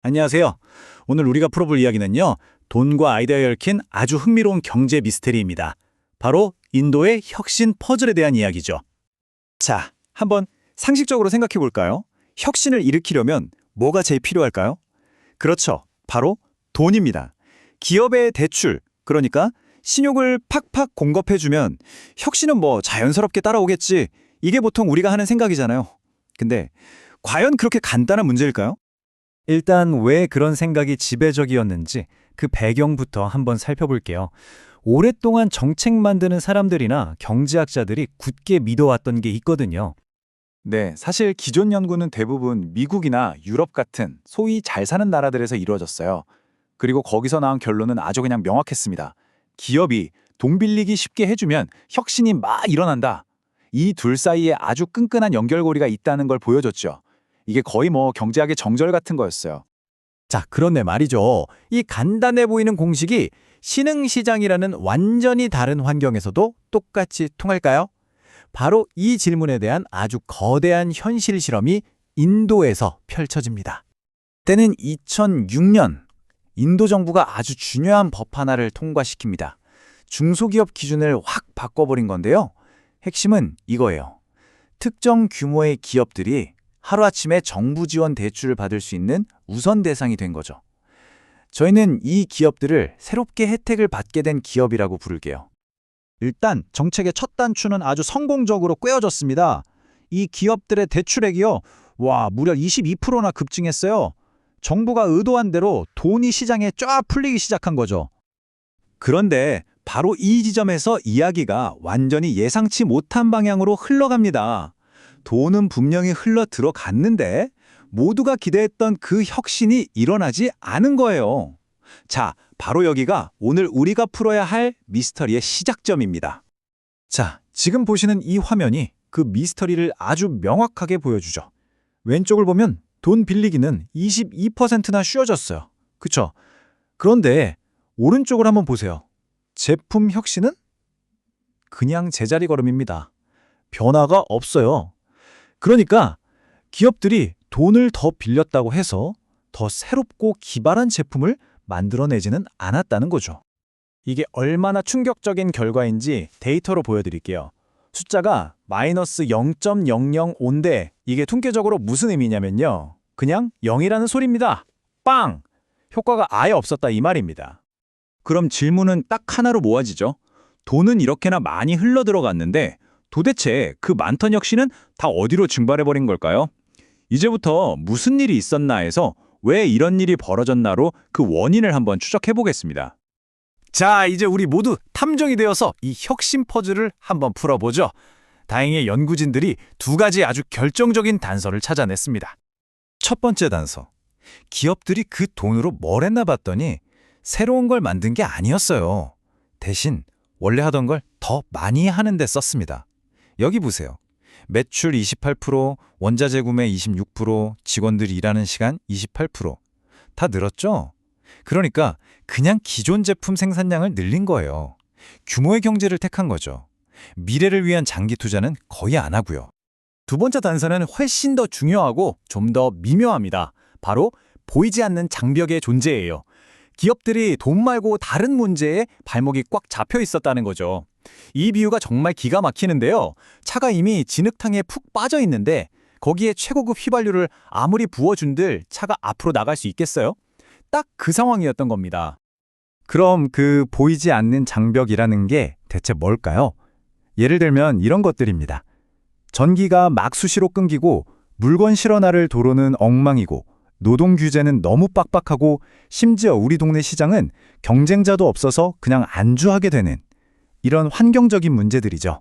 안녕하세요. 오늘 우리가 풀어볼 이야기는요, 돈과 아이디어에 얽힌 아주 흥미로운 경제 미스테리입니다. 바로 인도의 혁신 퍼즐에 대한 이야기죠. 자, 한번 상식적으로 생각해 볼까요? 혁신을 일으키려면 뭐가 제일 필요할까요? 그렇죠. 바로 돈입니다. 기업의 대출, 그러니까 신용을 팍팍 공급해주면 혁신은 뭐 자연스럽게 따라오겠지. 이게 보통 우리가 하는 생각이잖아요. 근데 과연 그렇게 간단한 문제일까요? 일단 왜 그런 생각이 지배적이었는지 그 배경부터 한번 살펴볼게요. 오랫동안 정책 만드는 사람들이나 경제학자들이 굳게 믿어왔던 게 있거든요. 네, 사실 기존 연구는 대부분 미국이나 유럽 같은 소위 잘 사는 나라들에서 이루어졌어요. 그리고 거기서 나온 결론은 아주 그냥 명확했습니다. 기업이 돈 빌리기 쉽게 해주면 혁신이 막 일어난다. 이 둘 사이에 아주 끈끈한 연결고리가 있다는 걸 보여줬죠. 이게 거의 뭐 경제학의 정절 같은 거였어요. 자, 그런데 말이죠. 이 간단해 보이는 공식이 신흥시장이라는 완전히 다른 환경에서도 똑같이 통할까요? 바로 이 질문에 대한 아주 거대한 현실 실험이 인도에서 펼쳐집니다. 때는 2006년 인도 정부가 아주 중요한 법 하나를 통과시킵니다. 중소기업 기준을 확 바꿔버린 건데요. 핵심은 이거예요. 특정 규모의 기업들이 하루아침에 정부 지원 대출을 받을 수 있는 우선 대상이 된 거죠. 저희는 이 기업들을 새롭게 혜택을 받게 된 기업이라고 부를게요. 일단 정책의 첫 단추는 아주 성공적으로 꿰어졌습니다. 이 기업들의 대출액이요. 무려 22%나 급증했어요. 정부가 의도한 대로 돈이 시장에 쫙 풀리기 시작한 거죠. 그런데 바로 이 지점에서 이야기가 완전히 예상치 못한 방향으로 흘러갑니다. 돈은 분명히 흘러 들어갔는데 모두가 기대했던 그 혁신이 일어나지 않은 거예요. 자, 바로 여기가 오늘 우리가 풀어야 할 미스터리의 시작점입니다. 자, 지금 보시는 이 화면이 그 미스터리를 아주 명확하게 보여주죠. 왼쪽을 보면 돈 빌리기는 22%나 쉬워졌어요. 그쵸? 그런데 오른쪽을 한번 보세요. 제품 혁신은? 그냥 제자리 걸음입니다. 변화가 없어요. 그러니까 기업들이 돈을 더 빌렸다고 해서 더 새롭고 기발한 제품을 만들어내지는 않았다는 거죠. 이게 얼마나 충격적인 결과인지 데이터로 보여드릴게요. 숫자가 마이너스 0.005인데 이게 통계적으로 무슨 의미냐면요. 그냥 0이라는 소리입니다. 빵! 효과가 아예 없었다 이 말입니다. 그럼 질문은 딱 하나로 모아지죠. 돈은 이렇게나 많이 흘러 들어갔는데 도대체 그 많던 혁신은 다 어디로 증발해버린 걸까요? 이제부터 무슨 일이 있었나 해서 왜 이런 일이 벌어졌나로 그 원인을 한번 추적해 보겠습니다. 자, 이제 우리 모두 탐정이 되어서 이 혁신 퍼즐을 한번 풀어보죠. 다행히 연구진들이 두 가지 아주 결정적인 단서를 찾아냈습니다. 첫 번째 단서. 기업들이 그 돈으로 뭘 했나 봤더니 새로운 걸 만든 게 아니었어요. 대신 원래 하던 걸 더 많이 하는 데 썼습니다. 여기 보세요. 매출 28%, 원자재 구매 26%, 직원들이 일하는 시간 28%. 다 늘었죠? 그러니까 그냥 기존 제품 생산량을 늘린 거예요. 규모의 경제를 택한 거죠. 미래를 위한 장기 투자는 거의 안 하고요. 두 번째 단서는 훨씬 더 중요하고 좀 더 미묘합니다. 바로 보이지 않는 장벽의 존재예요. 기업들이 돈 말고 다른 문제에 발목이 꽉 잡혀 있었다는 거죠. 이 비유가 정말 기가 막히는데요. 차가 이미 진흙탕에 푹 빠져 있는데 거기에 최고급 휘발유를 아무리 부어준들 차가 앞으로 나갈 수 있겠어요? 딱 그 상황이었던 겁니다. 그럼 그 보이지 않는 장벽이라는 게 대체 뭘까요? 예를 들면 이런 것들입니다. 전기가 막 수시로 끊기고 물건 실어 나를 도로는 엉망이고 노동 규제는 너무 빡빡하고 심지어 우리 동네 시장은 경쟁자도 없어서 그냥 안주하게 되는 이런 환경적인 문제들이죠.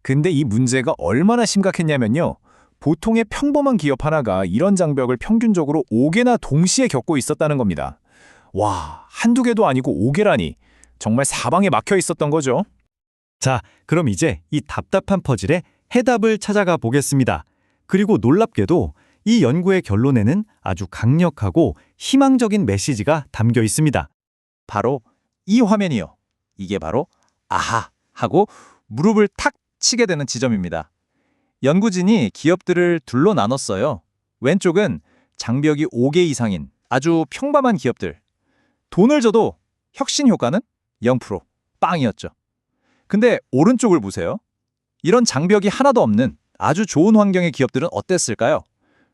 근데 이 문제가 얼마나 심각했냐면요. 보통의 평범한 기업 하나가 이런 장벽을 평균적으로 5개나 동시에 겪고 있었다는 겁니다. 와, 한두 개도 아니고 5개라니. 정말 사방에 막혀 있었던 거죠. 자, 그럼 이제 이 답답한 퍼즐에 해답을 찾아가 보겠습니다. 그리고 놀랍게도 이 연구의 결론에는 아주 강력하고 희망적인 메시지가 담겨 있습니다. 바로 이 화면이요. 이게 바로 아하 하고 무릎을 탁 치게 되는 지점입니다. 연구진이 기업들을 둘로 나눴어요. 왼쪽은 장벽이 5개 이상인 아주 평범한 기업들. 돈을 줘도 혁신 효과는 0%, 빵이었죠. 근데 오른쪽을 보세요. 이런 장벽이 하나도 없는 아주 좋은 환경의 기업들은 어땠을까요?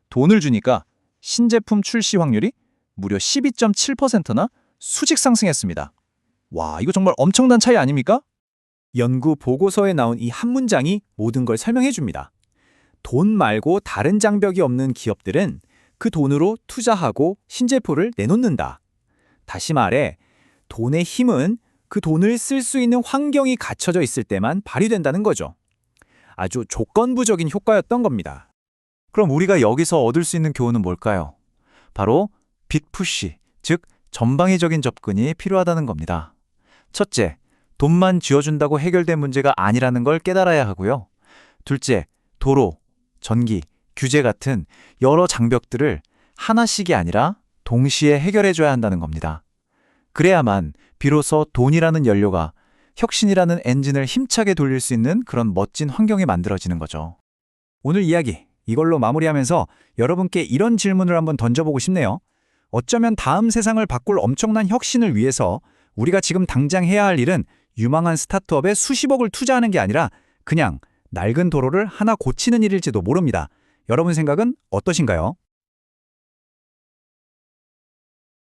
돈을 주니까 신제품 출시 확률이 무려 12.7%나 수직 상승했습니다. 와, 이거 정말 엄청난 차이 아닙니까? 연구 보고서에 나온 이 한 문장이 모든 걸 설명해 줍니다. 돈 말고 다른 장벽이 없는 기업들은 그 돈으로 투자하고 신제품을 내놓는다. 다시 말해, 돈의 힘은 그 돈을 쓸 수 있는 환경이 갖춰져 있을 때만 발휘된다는 거죠. 아주 조건부적인 효과였던 겁니다. 그럼 우리가 여기서 얻을 수 있는 교훈은 뭘까요? 바로 빅푸시, 즉 전방위적인 접근이 필요하다는 겁니다. 첫째, 돈만 쥐어준다고 해결된 문제가 아니라는 걸 깨달아야 하고요. 둘째, 도로, 전기, 규제 같은 여러 장벽들을 하나씩이 아니라 동시에 해결해줘야 한다는 겁니다. 그래야만 비로소 돈이라는 연료가 혁신이라는 엔진을 힘차게 돌릴 수 있는 그런 멋진 환경이 만들어지는 거죠. 오늘 이야기 이걸로 마무리하면서 여러분께 이런 질문을 한번 던져보고 싶네요. 어쩌면 다음 세상을 바꿀 엄청난 혁신을 위해서 우리가 지금 당장 해야 할 일은 유망한 스타트업에 수십억을 투자하는 게 아니라 그냥 낡은 도로를 하나 고치는 일일지도 모릅니다. 여러분 생각은 어떠신가요?